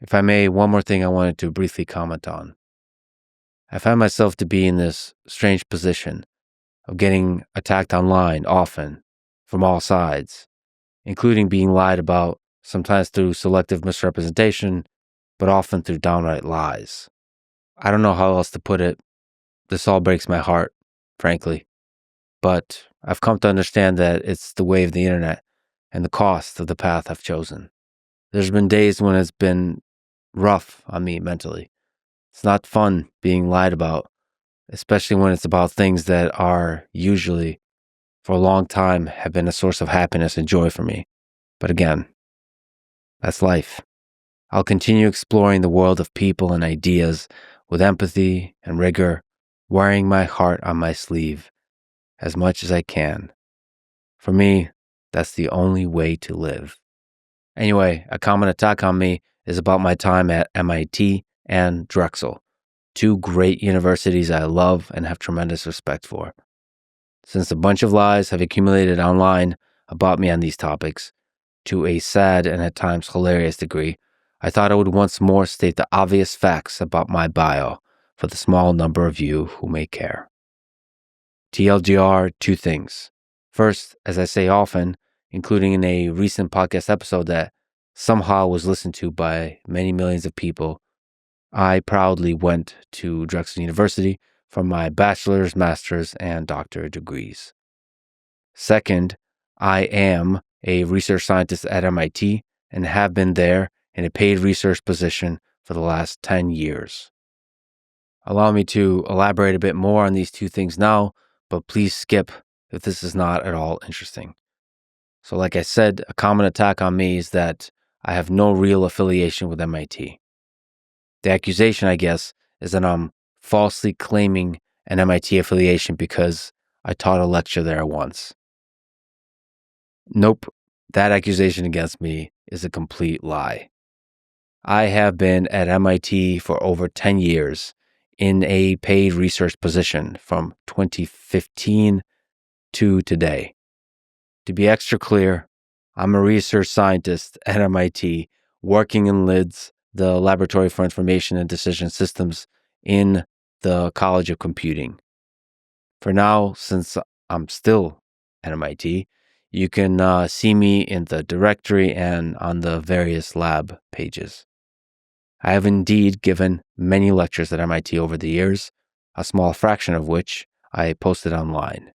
If I may, one more thing I wanted to briefly comment on. I find myself to be in this strange position of getting attacked online often from all sides, including being lied about, sometimes through selective misrepresentation, but often through downright lies. I don't know how else to put it. This all breaks my heart, frankly. But I've come to understand that it's the way of the internet and the cost of the path I've chosen. There's been days when it's been rough on me mentally. It's not fun being lied about, especially when it's about things that are usually, for a long time, have been a source of happiness and joy for me. But again, that's life. I'll continue exploring the world of people and ideas with empathy and rigor, wearing my heart on my sleeve as much as I can. For me, that's the only way to live. Anyway, a common attack on me is about my time at MIT and Drexel, two great universities I love and have tremendous respect for. Since a bunch of lies have accumulated online about me on these topics, to a sad and at times hilarious degree, I thought I would once more state the obvious facts about my bio for the small number of you who may care. TLDR, two things. First, as I say often, including in a recent podcast episode that somehow was listened to by many millions of people, I proudly went to Drexel University for my bachelor's, master's, and doctorate degrees. Second, I am a research scientist at MIT and have been there in a paid research position for the last 10 years. Allow me to elaborate a bit more on these two things now, but please skip if this is not at all interesting. So like I said, a common attack on me is that I have no real affiliation with MIT. The accusation, I guess, is that I'm falsely claiming an MIT affiliation because I taught a lecture there once. Nope, that accusation against me is a complete lie. I have been at MIT for over 10 years in a paid research position from 2015 to today. To be extra clear, I'm a research scientist at MIT working in LIDS, the Laboratory for Information and Decision Systems in the College of Computing. For now, since I'm still at MIT, you can see me in the directory and on the various lab pages. I have indeed given many lectures at MIT over the years, a small fraction of which I posted online.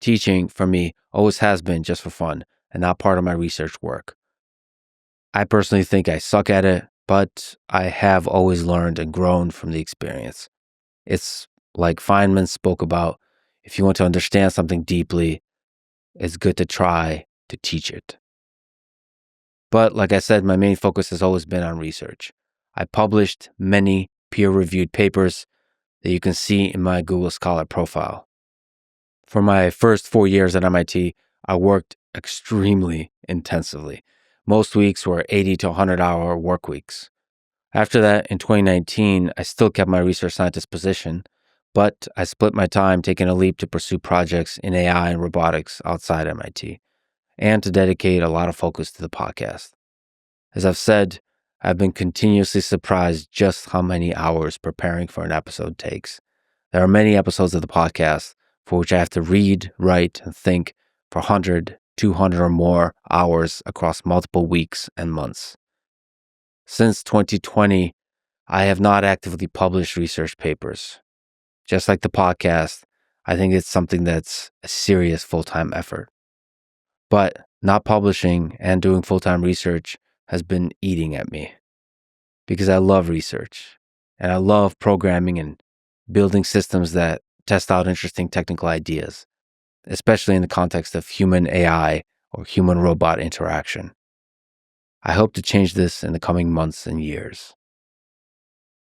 Teaching, for me, always has been just for fun and not part of my research work. I personally think I suck at it, but I have always learned and grown from the experience. It's like Feynman spoke about, if you want to understand something deeply, it's good to try to teach it. But like I said, my main focus has always been on research. I published many peer-reviewed papers that you can see in my Google Scholar profile. For my first 4 years at MIT, I worked extremely intensively. Most weeks were 80 to 100-hour work weeks. After that, in 2019, I still kept my research scientist position, but I split my time taking a leap to pursue projects in AI and robotics outside MIT, and to dedicate a lot of focus to the podcast. As I've said, I've been continuously surprised just how many hours preparing for an episode takes. There are many episodes of the podcast for which I have to read, write, and think for 100, 200 or more hours across multiple weeks and months. Since 2020, I have not actively published research papers. Just like the podcast, I think it's something that's a serious full-time effort. But not publishing and doing full-time research has been eating at me because I love research and I love programming and building systems that test out interesting technical ideas, especially in the context of human AI or human robot interaction. I hope to change this in the coming months and years.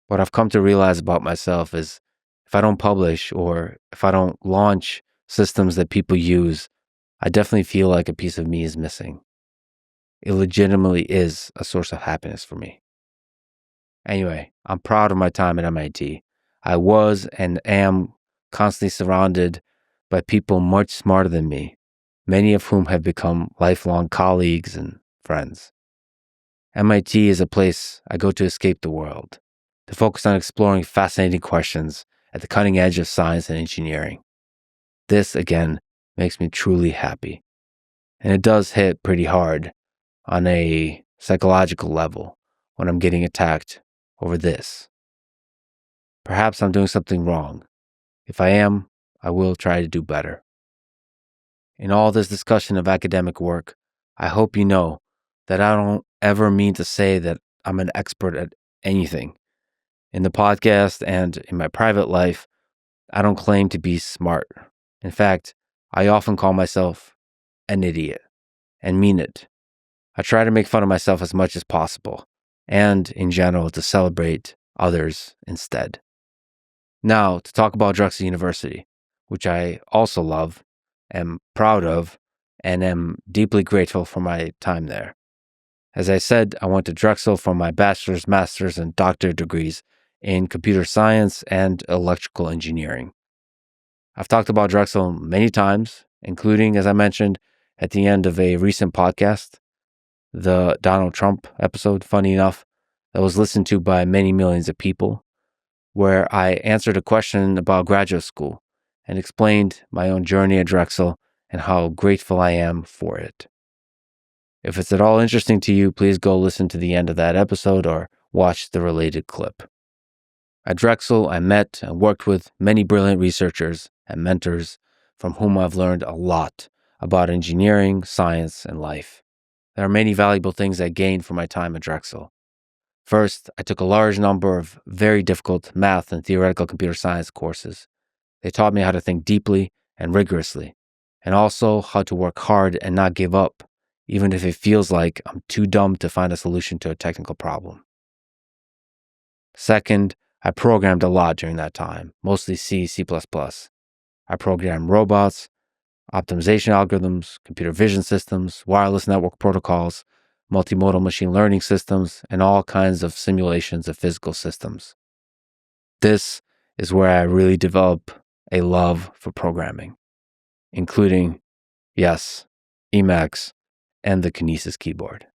What I've come to realize about myself is if I don't publish or if I don't launch systems that people use, I definitely feel like a piece of me is missing. It legitimately is a source of happiness for me. Anyway, I'm proud of my time at MIT. I was and am constantly surrounded by people much smarter than me, many of whom have become lifelong colleagues and friends. MIT is a place I go to escape the world, to focus on exploring fascinating questions at the cutting edge of science and engineering. This, again, makes me truly happy. And it does hit pretty hard on a psychological level when I'm getting attacked over this. Perhaps I'm doing something wrong. If I am, I will try to do better. In all this discussion of academic work, I hope you know that I don't ever mean to say that I'm an expert at anything. In the podcast and in my private life, I don't claim to be smart. In fact, I often call myself an idiot and mean it. I try to make fun of myself as much as possible and, in general, to celebrate others instead. Now, to talk about Drexel University, which I also love, am proud of, and am deeply grateful for my time there. As I said, I went to Drexel for my bachelor's, master's, and doctorate degrees in computer science and electrical engineering. I've talked about Drexel many times, including, as I mentioned, at the end of a recent podcast, the Donald Trump episode, funny enough, that was listened to by many millions of people, where I answered a question about graduate school and explained my own journey at Drexel and how grateful I am for it. If it's at all interesting to you, please go listen to the end of that episode or watch the related clip. At Drexel, I met and worked with many brilliant researchers and mentors from whom I've learned a lot about engineering, science, and life. There are many valuable things I gained from my time at Drexel. First, I took a large number of very difficult math and theoretical computer science courses. They taught me how to think deeply and rigorously, and also how to work hard and not give up, even if it feels like I'm too dumb to find a solution to a technical problem. Second, I programmed a lot during that time, mostly C, C++. I programmed robots, optimization algorithms, computer vision systems, wireless network protocols, multimodal machine learning systems, and all kinds of simulations of physical systems. This is where I really develop a love for programming, including, yes, Emacs and the Kinesis keyboard.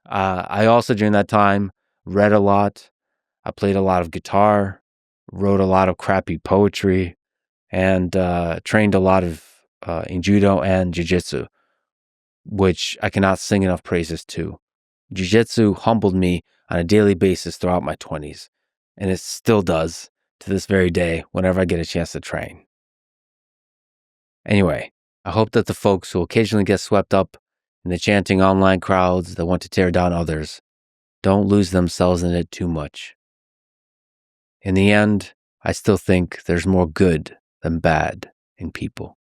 I also, during that time, read a lot. I played a lot of guitar, wrote a lot of crappy poetry, and trained a lot of in judo and jiu-jitsu, which I cannot sing enough praises to. Jiu-jitsu humbled me on a daily basis throughout my 20s, and it still does to this very day whenever I get a chance to train. Anyway, I hope that the folks who occasionally get swept up in the chanting online crowds that want to tear down others don't lose themselves in it too much. In the end, I still think there's more good than bad in people.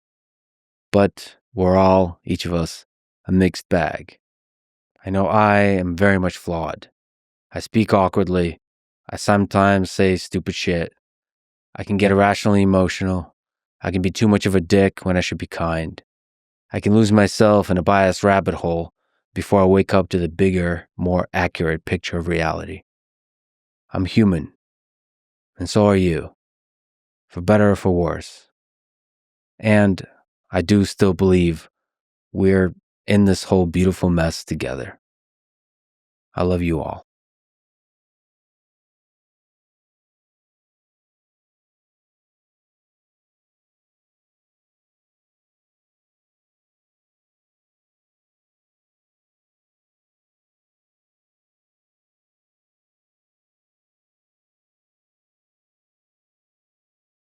But we're all, each of us, a mixed bag. I know I am very much flawed. I speak awkwardly. I sometimes say stupid shit. I can get irrationally emotional. I can be too much of a dick when I should be kind. I can lose myself in a biased rabbit hole before I wake up to the bigger, more accurate picture of reality. I'm human. And so are you. For better or for worse. And I do still believe we're in this whole beautiful mess together. I love you all.